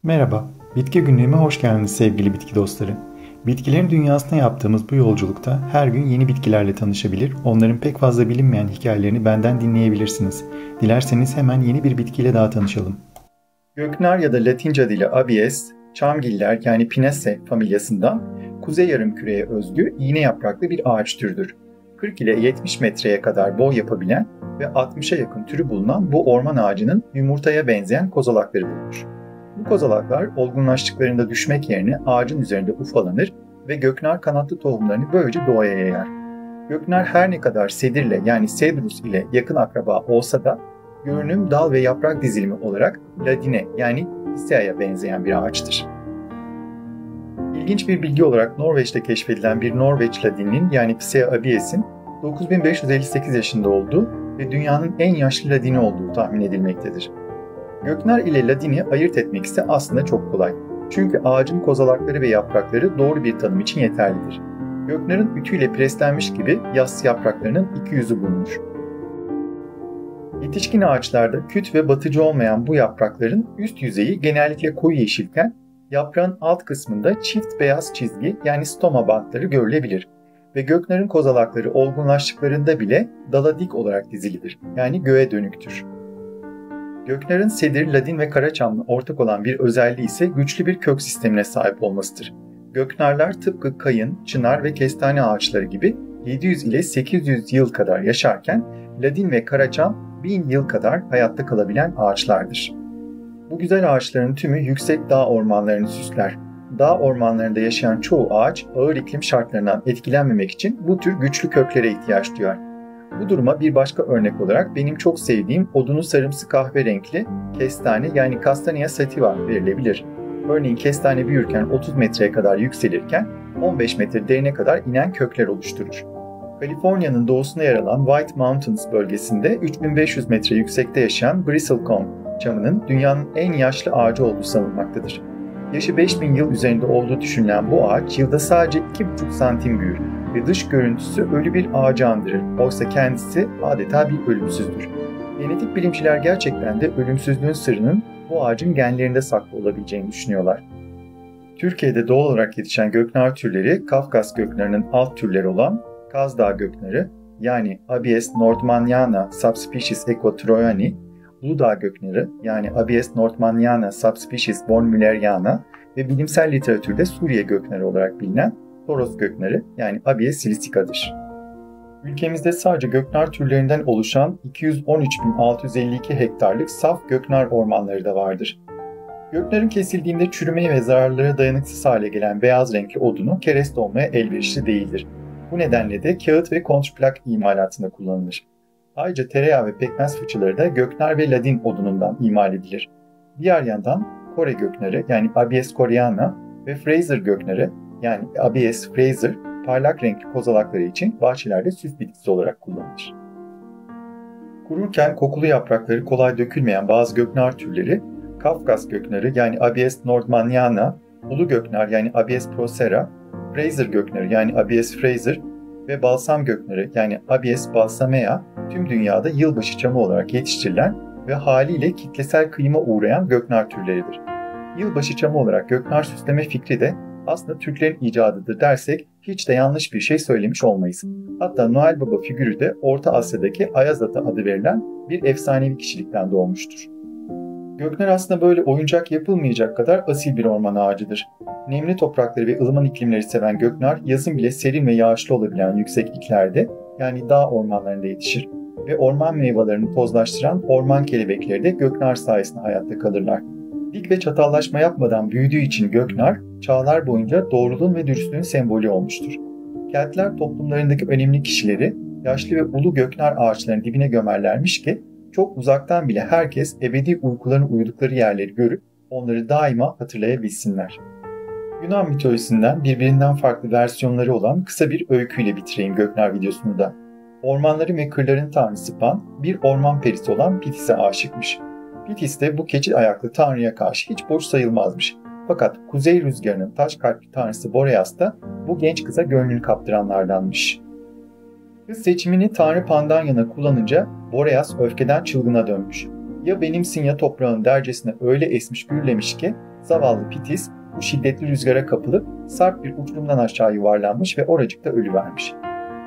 Merhaba, Bitki Günlüğü'me hoş geldiniz sevgili bitki dostları. Bitkilerin dünyasına yaptığımız bu yolculukta her gün yeni bitkilerle tanışabilir, onların pek fazla bilinmeyen hikayelerini benden dinleyebilirsiniz. Dilerseniz hemen yeni bir bitkiyle daha tanışalım. Göknar ya da Latince adıyla Abies, çamgiller yani Pinaceae familyasından Kuzey Yarımküre'ye özgü iğne yapraklı bir ağaç türüdür. 40 ile 70 metreye kadar boy yapabilen ve 60'a yakın türü bulunan bu orman ağacının yumurtaya benzeyen kozalakları bulunur. Bu kozalaklar olgunlaştıklarında düşmek yerine ağacın üzerinde ufalanır ve göknar kanatlı tohumlarını böylece doğaya yayar. Göknar her ne kadar sedirle yani Cedrus ile yakın akraba olsa da görünüm, dal ve yaprak dizilimi olarak Ladine yani Picea'ya benzeyen bir ağaçtır. İlginç bir bilgi olarak Norveç'te keşfedilen bir Norveç ladininin yani Picea abies'in 9558 yaşında olduğu ve dünyanın en yaşlı ladini olduğu tahmin edilmektedir. Göknar ile ladini ayırt etmek ise aslında çok kolay. Çünkü ağacın kozalakları ve yaprakları doğru bir tanım için yeterlidir. Göknarın ütüyle preslenmiş gibi yassı yapraklarının iki yüzü bulunur. Yetişkin ağaçlarda küt ve batıcı olmayan bu yaprakların üst yüzeyi genellikle koyu yeşilken yaprağın alt kısmında çift beyaz çizgi yani stoma bantları görülebilir ve göknarın kozalakları olgunlaştıklarında bile dala dik olarak dizilidir yani göğe dönüktür. Göknarın sedir, ladin ve karaçamla ortak olan bir özelliği ise güçlü bir kök sistemine sahip olmasıdır. Göknarlar tıpkı kayın, çınar ve kestane ağaçları gibi 700 ile 800 yıl kadar yaşarken ladin ve karaçam 1000 yıl kadar hayatta kalabilen ağaçlardır. Bu güzel ağaçların tümü yüksek dağ ormanlarını süsler. Dağ ormanlarında yaşayan çoğu ağaç ağır iklim şartlarından etkilenmemek için bu tür güçlü köklere ihtiyaç duyar. Bu duruma bir başka örnek olarak benim çok sevdiğim odunu sarımsı kahverenkli kestane yani Castanea sativa verilebilir. Örneğin kestane büyürken 30 metreye kadar yükselirken 15 metre derine kadar inen kökler oluşturur. Kaliforniya'nın doğusuna yer alan White Mountains bölgesinde 3500 metre yüksekte yaşayan bristlecone çamının dünyanın en yaşlı ağacı olduğu sanılmaktadır. Yaşı 5000 yıl üzerinde olduğu düşünülen bu ağaç yılda sadece 2,5 santim büyür ve dış görüntüsü ölü bir ağacı andırır. Oysa kendisi adeta bir ölümsüzdür. Genetik bilimciler gerçekten de ölümsüzlüğün sırrının bu ağacın genlerinde saklı olabileceğini düşünüyorlar. Türkiye'de doğal olarak yetişen göknar türleri Kafkas göknarının alt türleri olan Kaz Dağı göknarı yani Abies nordmanniana subspecies equatoriani, Uludağ göknarı yani Abies nordmanniana subspecies von Mülleriana ve bilimsel literatürde Suriye göknarı olarak bilinen Toros göknarı yani Abies silisica'dır. Ülkemizde sadece göknar türlerinden oluşan 213.652 hektarlık saf göknar ormanları da vardır. Göknarın kesildiğinde çürümeye ve zararlara dayanıksız hale gelen beyaz renkli odunu kereste olmaya elverişli değildir. Bu nedenle de kağıt ve kontrplak imalatında kullanılır. Ayrıca tereyağı ve pekmez fıçıları da göknar ve ladin odunundan imal edilir. Diğer yandan Kore göknarı yani Abies koreana ve Fraser göknarı yani Abies fraser parlak renkli kozalakları için bahçelerde süs bitkisi olarak kullanılır. Kururken kokulu yaprakları kolay dökülmeyen bazı göknar türleri Kafkas göknarı yani Abies nordmanniana, ulu göknar yani Abies procera, Fraser göknarı yani Abies fraser ve balsam göknarı yani Abies balsamea tüm dünyada yılbaşı çamı olarak yetiştirilen ve haliyle kitlesel kıyıma uğrayan göknar türleridir. Yılbaşı çamı olarak göknar süsleme fikri de aslında Türklerin icadıdır dersek hiç de yanlış bir şey söylemiş olmayız. Hatta Noel Baba figürü de Orta Asya'daki Ayaz Ata adı verilen bir efsanevi kişilikten doğmuştur. Göknar aslında böyle oyuncak yapılmayacak kadar asil bir orman ağacıdır. Nemli toprakları ve ılıman iklimleri seven göknar yazın bile serin ve yağışlı olabilen yüksekliklerde yani dağ ormanlarında yetişir ve orman meyvelerini tozlaştıran orman kelebekleri de göknar sayesinde hayatta kalırlar. Dik ve çatallaşma yapmadan büyüdüğü için göknar, çağlar boyunca doğruluğun ve dürüstlüğün sembolü olmuştur. Keltler toplumlarındaki önemli kişileri yaşlı ve ulu göknar ağaçlarının dibine gömerlermiş ki çok uzaktan bile herkes ebedi uykularını uyudukları yerleri görüp onları daima hatırlayabilsinler. Yunan mitolojisinden birbirinden farklı versiyonları olan kısa bir öyküyle bitireyim göknar videosunu da. Ormanların ve kırların tanrısı Pan, bir orman perisi olan Pithis'e aşıkmış. Pithis de bu keçi ayaklı tanrıya karşı hiç boş sayılmazmış. Fakat kuzey rüzgarının taş kalpli tanrısı Boreas da bu genç kıza gönlünü kaptıranlardanmış. Kız seçimini Tanrı Pan'dan yana kullanınca Boreas öfkeden çılgına dönmüş. Ya benimsin ya toprağın dercesine öyle esmiş gürlemiş ki zavallı Pitis bu şiddetli rüzgara kapılıp sarp bir uçurumdan aşağı yuvarlanmış ve oracıkta ölüvermiş.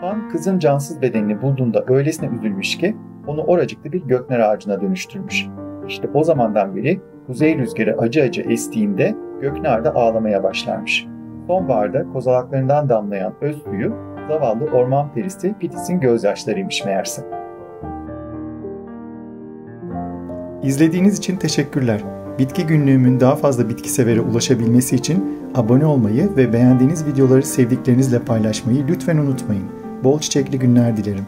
Pan kızın cansız bedenini bulduğunda öylesine üzülmüş ki onu oracıkta bir göknar ağacına dönüştürmüş. İşte o zamandan beri kuzey rüzgarı acı acı estiğinde göknar da ağlamaya başlarmış. Sonbaharda kozalaklarından damlayan öz suyu zavallı orman perisi Pitis'in gözyaşlarıymış meğerse. İzlediğiniz için teşekkürler. Bitki Günlüğümün daha fazla bitki severe ulaşabilmesi için abone olmayı ve beğendiğiniz videoları sevdiklerinizle paylaşmayı lütfen unutmayın. Bol çiçekli günler dilerim.